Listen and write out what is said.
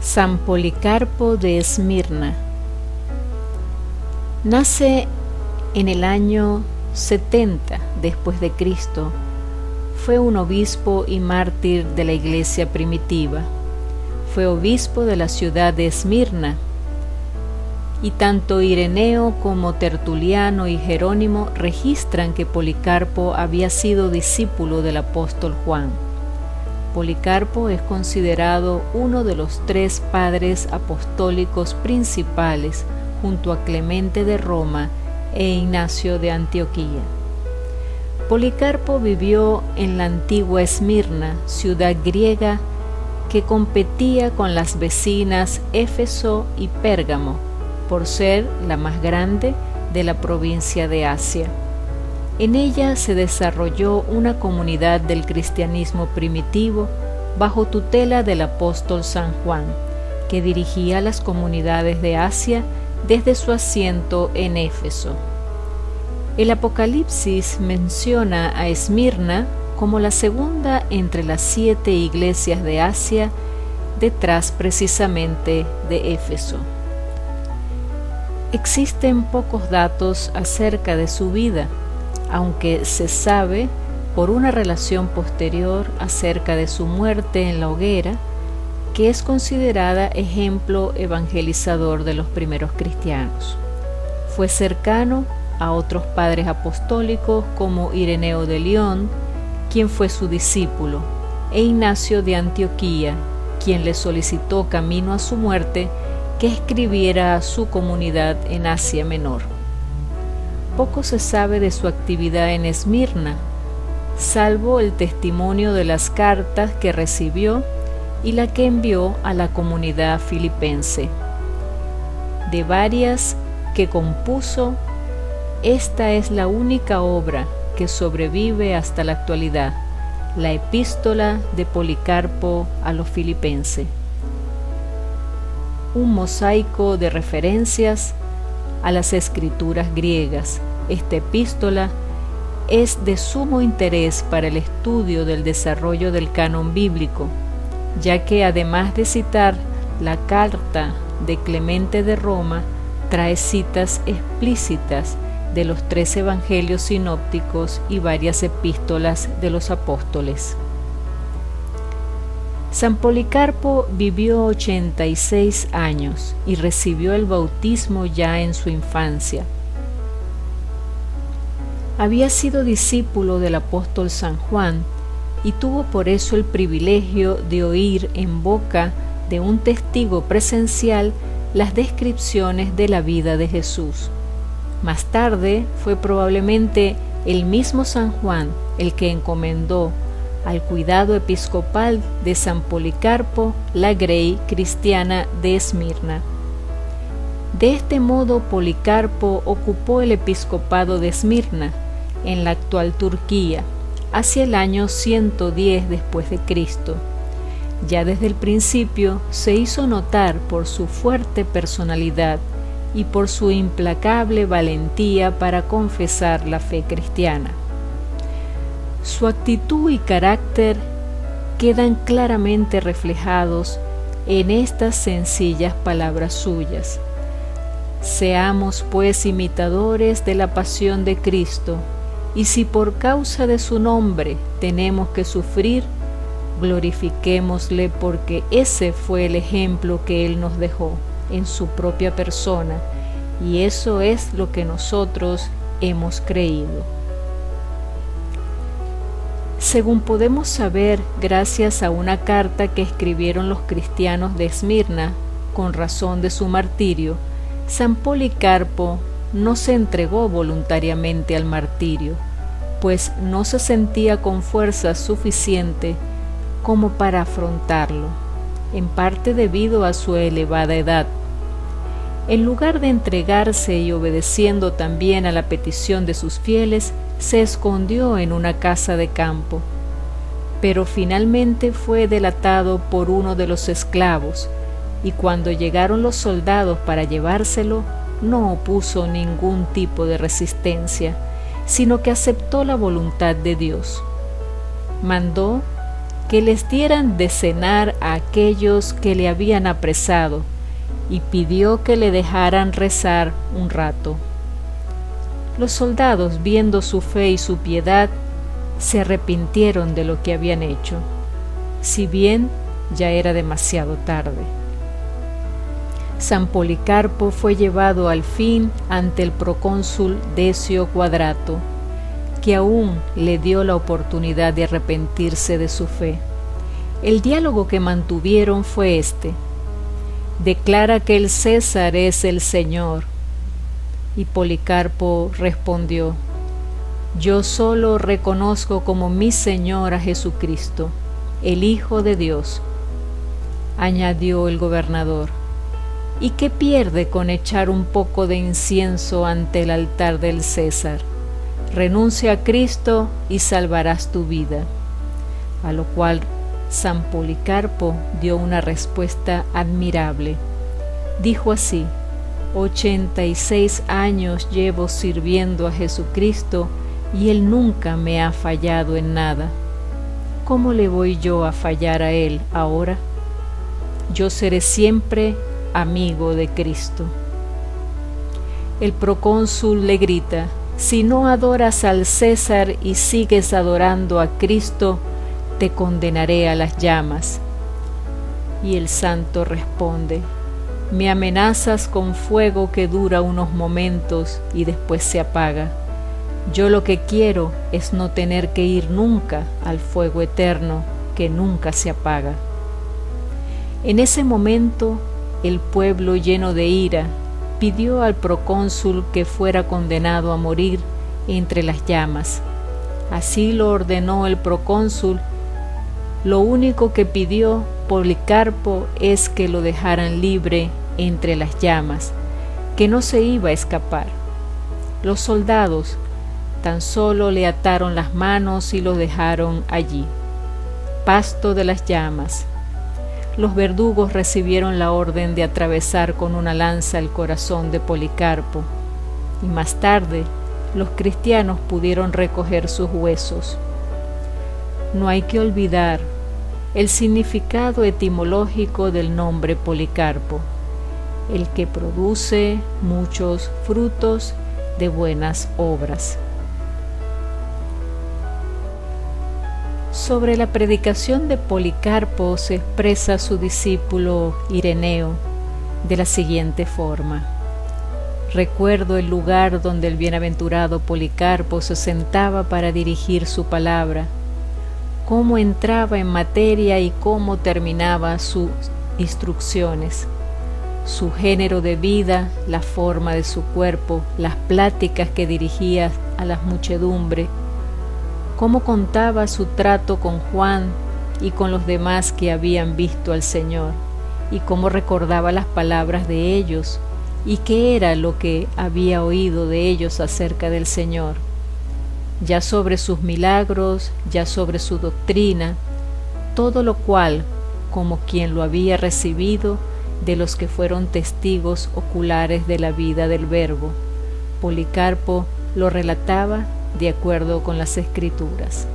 San Policarpo de Esmirna. Nace en el año 70 después de Cristo. Fue un obispo y mártir de la iglesia primitiva. Fue obispo de la ciudad de Esmirna. Y tanto Ireneo como Tertuliano y Jerónimo registran que Policarpo había sido discípulo del apóstol Juan. Policarpo es considerado uno de los 3 padres apostólicos principales, junto a Clemente de Roma e Ignacio de Antioquía. Policarpo vivió en la antigua Esmirna, ciudad griega que competía con las vecinas Éfeso y Pérgamo, por ser la más grande de la provincia de Asia. En ella se desarrolló una comunidad del cristianismo primitivo bajo tutela del apóstol San Juan, que dirigía las comunidades de Asia desde su asiento en Éfeso. El Apocalipsis menciona a Esmirna como la segunda entre las 7 iglesias de Asia, detrás precisamente de Éfeso. Existen pocos datos acerca de su vida, aunque se sabe por una relación posterior acerca de su muerte en la hoguera, que es considerada ejemplo evangelizador de los primeros cristianos. Fue cercano a otros padres apostólicos como Ireneo de León, quien fue su discípulo, e Ignacio de Antioquía, quien le solicitó camino a su muerte que escribiera a su comunidad en Asia Menor. Poco se sabe de su actividad en Esmirna, salvo el testimonio de las cartas que recibió y la que envió a la comunidad filipense. De varias que compuso, esta es la única obra que sobrevive hasta la actualidad, la Epístola de Policarpo a los Filipenses. Un mosaico de referencias a las escrituras griegas. Esta epístola es de sumo interés para el estudio del desarrollo del canon bíblico, ya que además de citar la carta de Clemente de Roma, trae citas explícitas de los 3 evangelios sinópticos y varias epístolas de los apóstoles. San Policarpo vivió 86 años y recibió el bautismo ya en su infancia. Había sido discípulo del apóstol San Juan y tuvo por eso el privilegio de oír en boca de un testigo presencial las descripciones de la vida de Jesús. Más tarde fue probablemente el mismo San Juan el que encomendó al cuidado episcopal de San Policarpo la grey cristiana de Esmirna. De este modo, Policarpo ocupó el episcopado de Esmirna, en la actual Turquía, hacia el año 110 después de Cristo. Ya desde el principio se hizo notar por su fuerte personalidad y por su implacable valentía para confesar la fe cristiana. Su actitud y carácter quedan claramente reflejados en estas sencillas palabras suyas. Seamos pues imitadores de la pasión de Cristo, y si por causa de su nombre tenemos que sufrir, glorifiquémosle, porque ese fue el ejemplo que Él nos dejó en su propia persona, y eso es lo que nosotros hemos creído. Según podemos saber gracias a una carta que escribieron los cristianos de Esmirna con razón de su martirio, San Policarpo no se entregó voluntariamente al martirio, pues no se sentía con fuerza suficiente como para afrontarlo, en parte debido a su elevada edad. En lugar de entregarse y obedeciendo también a la petición de sus fieles, se escondió en una casa de campo, pero finalmente fue delatado por uno de los esclavos, y cuando llegaron los soldados para llevárselo, no opuso ningún tipo de resistencia, sino que aceptó la voluntad de Dios. Mandó que les dieran de cenar a aquellos que le habían apresado, y pidió que le dejaran rezar un rato. Los soldados, viendo su fe y su piedad, se arrepintieron de lo que habían hecho, si bien ya era demasiado tarde. San Policarpo fue llevado al fin ante el procónsul Decio Quadrato, que aún le dio la oportunidad de arrepentirse de su fe. El diálogo que mantuvieron fue este: «Declara que el César es el Señor». Y Policarpo respondió: «Yo solo reconozco como mi Señor a Jesucristo, el Hijo de Dios». Añadió el gobernador: «¿Y qué pierde con echar un poco de incienso ante el altar del César? Renuncia a Cristo y salvarás tu vida». A lo cual San Policarpo dio una respuesta admirable. Dijo así: 86 años llevo sirviendo a Jesucristo y Él nunca me ha fallado en nada. ¿Cómo le voy yo a fallar a Él ahora? Yo seré siempre amigo de Cristo. El procónsul le grita: «Si no adoras al César y sigues adorando a Cristo, te condenaré a las llamas». Y el santo responde: «Me amenazas con fuego que dura unos momentos y después se apaga. Yo lo que quiero es no tener que ir nunca al fuego eterno que nunca se apaga». En ese momento, el pueblo, lleno de ira, pidió al procónsul que fuera condenado a morir entre las llamas. Así lo ordenó el procónsul. Lo único que pidió Policarpo es que lo dejaran libre entre las llamas, que no se iba a escapar. Los soldados tan solo le ataron las manos y lo dejaron allí, pasto de las llamas. Los verdugos recibieron la orden de atravesar con una lanza el corazón de Policarpo, y más tarde los cristianos pudieron recoger sus huesos. No hay que olvidar el significado etimológico del nombre Policarpo: el que produce muchos frutos de buenas obras. Sobre la predicación de Policarpo se expresa su discípulo Ireneo de la siguiente forma: «Recuerdo el lugar donde el bienaventurado Policarpo se sentaba para dirigir su palabra, cómo entraba en materia y cómo terminaba sus instrucciones, su género de vida, la forma de su cuerpo, las pláticas que dirigía a las muchedumbres, cómo contaba su trato con Juan y con los demás que habían visto al Señor, y cómo recordaba las palabras de ellos, y qué era lo que había oído de ellos acerca del Señor, ya sobre sus milagros, ya sobre su doctrina, todo lo cual, como quien lo había recibido de los que fueron testigos oculares de la vida del Verbo. Policarpo lo relataba de acuerdo con las Escrituras».